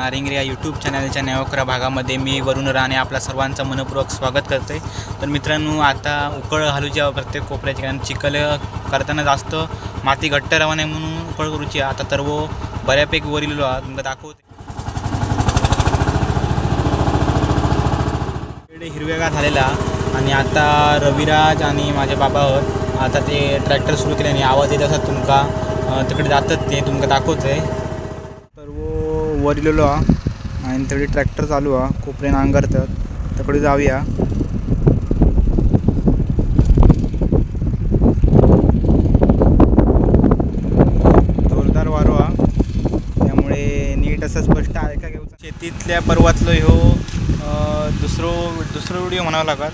नारिंगरे या यूट्यूब चॅनलच्या नेवकरा भागामध्ये मी वरुण राणे आपल्या सर्वांचं मनपूर्वक स्वागत करते। तर मित्रांनो, आता उकळ घालूची प्रत्येक कोपऱ्याची, कारण चिखल करताना जास्त माती घट्ट राहू नये म्हणून उकळ करूची। आता तर वो बऱ्यापैकी वरिलेलो आहात, तुमका दाखवते। हिरवेगार झालेला आणि आता रविराज आणि माझे बाबा आहोत, आता ते ट्रॅक्टर सुरू केले आणि आवाज येत असतात तुमका, तिकडे जातात ते तुमका दाखवते। तर वो वरिलेलो आणि तिकडे ट्रॅक्टर चालू आहे, कोपरे नांगरतात, तिकडे जाऊया। जोरदार वारो आहे, त्यामुळे नीट असं स्पष्ट ऐका घेऊ। शेतीतल्या पर्वातलो ह्यो दुसरं व्हिडिओ म्हणावं लागत,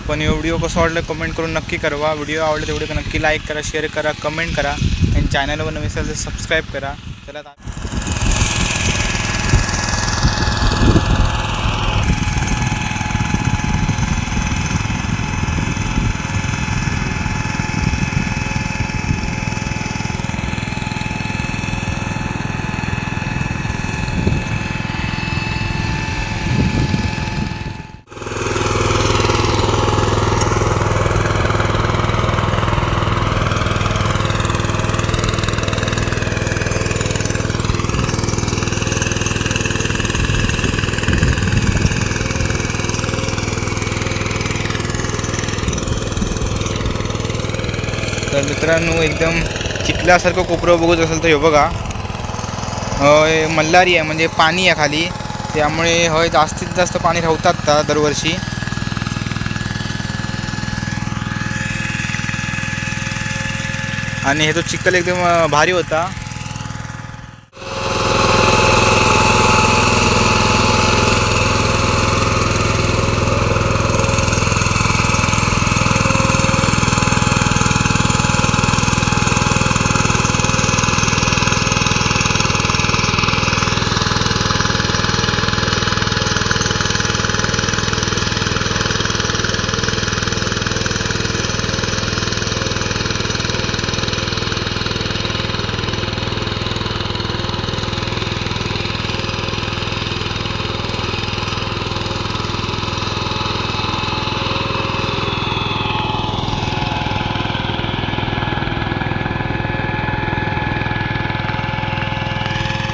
पण हे व्हिडिओ कसं वाटलं कमेंट करून नक्की करा। व्हिडिओ आवडले तर व्हिडिओ नक्की लाईक करा, शेअर करा, कमेंट करा आणि चॅनलवर नवीन असेल तर सबस्क्राईब करा। चला तर मित्रांनो, एकदम चिखल्यासारखं कोपरं बघत असेल तर हे बघा, मल्हारी आहे, म्हणजे पाणी आहे खाली, त्यामुळे जास्तीत जास्त पाणी राहतात दरवर्षी। आणि हे तो चिखल एकदम भारी होता।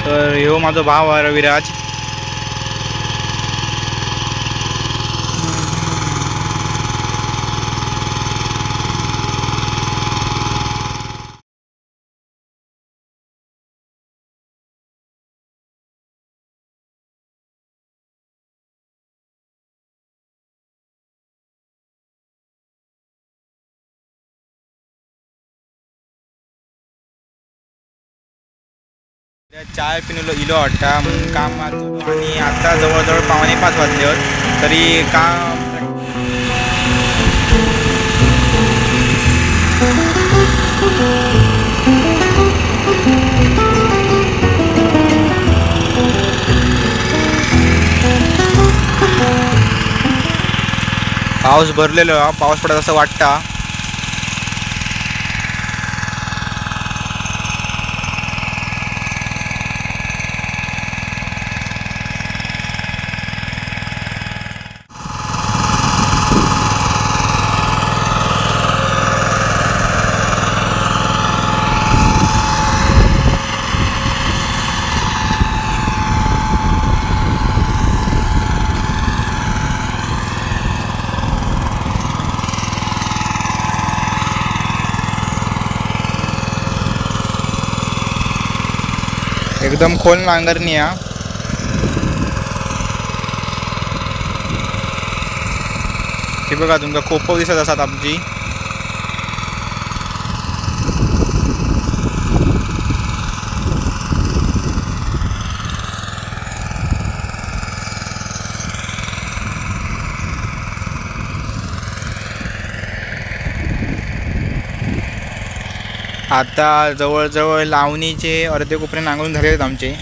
तर ह्यो माझा भाव आहे रविराज। चाय पिणलो इलो वाटता म्हणून काम मारतो, आणि आता जवळजवळ 4:45 वाजले तरी काम। पाऊस भरलेलो, पाऊस पडत असं वाटतं। एकदम खोल नांगरणी आहे। हे बघा, तुमका खोप दिसत असतात आमची। आता जवळजवळ लावणीचे अर्धे कोपरे नांगरून झाले आहेत आमचे।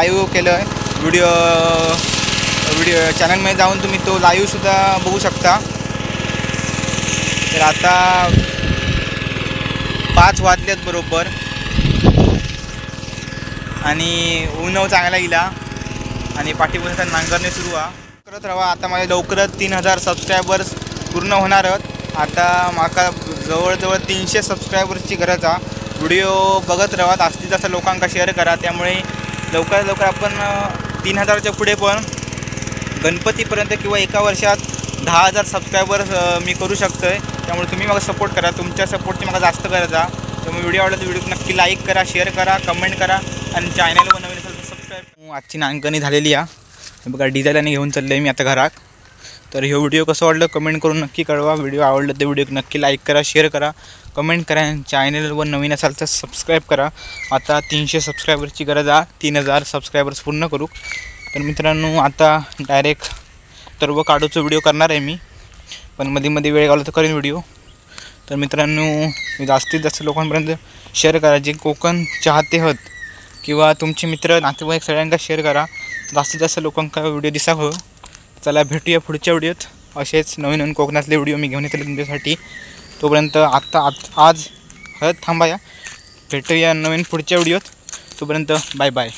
लाईव्ह केलं आहे व्हिडिओ चॅनलमध्ये जाऊन तुम्ही तो लाईव्हसुद्धा बघू शकता. तर आता 5 वाजलेत बरोबर आणि ऊन चांगला गेला आणि पाठीपासून नांगरणे सुरू करत राहा. आता माझे लवकरच 3000 सबस्क्रायबर्स पूर्ण होणार आहेत. आता माका जवळजवळ 300 सबस्क्रायबर्सची गरज आहे. व्हिडिओ बघत राहा, जास्तीत जास्त लोकांना शेअर करा. त्यामुळे लवकरात लवकर आपण 3000च्या पुढे पण गणपतीपर्यंत किंवा एका वर्षात 10,000 सबस्क्रायबर्स मी करू शकतो आहे. त्यामुळे तुम्ही मला सपोर्ट करा. तुमच्या सपोर्टची मला जास्त गरज आहे. त्यामुळे व्हिडिओ आवडला तर व्हिडिओ नक्की लाईक करा, शेअर करा, कमेंट करा आणि चॅनलवर नवीन असेल तर सबस्क्राईब. आजची नांगरणी झालेली आहे बघा. डिझेलने घेऊन चाललो आहे मी आता घरात. तर हे व्हिडिओ कसं वाटलं कमेंट करून नक्की कळवा. व्हिडिओ आवडलं तर व्हिडिओ नक्की लाईक करा, शेअर करा, कमेंट करा. चॅनलवर नवीन असाल तर सबस्क्राईब करा. आता 300 सबस्क्रायबर्सची गरज आहे. 3000 सबस्क्रायबर्स पूर्ण करू. तर मित्रांनो आता डायरेक्ट सर्व काढूचा व्हिडिओ करणार आहे मी, पण मध्ये वेळ घालवला तर करेन व्हिडिओ. तर मित्रांनो जास्तीत जास्त लोकांपर्यंत शेअर करा. जे कोकण चाहते आहेत किंवा तुमचे मित्र नातेवाईक सगळ्यांना शेअर करा. जास्तीत जास्त लोकांना व्हिडिओ दिसावं. चला भेटूया पुढच्या व्हिडिओत. असेच नवीन कोकणातले व्हिडिओ मी घेऊन येतले तुमच्यासाठी. तोपर्यंत आज थांबा या. भेटूया नवीन पुढच्या व्हिडिओत. तोपर्यंत बाय बाय.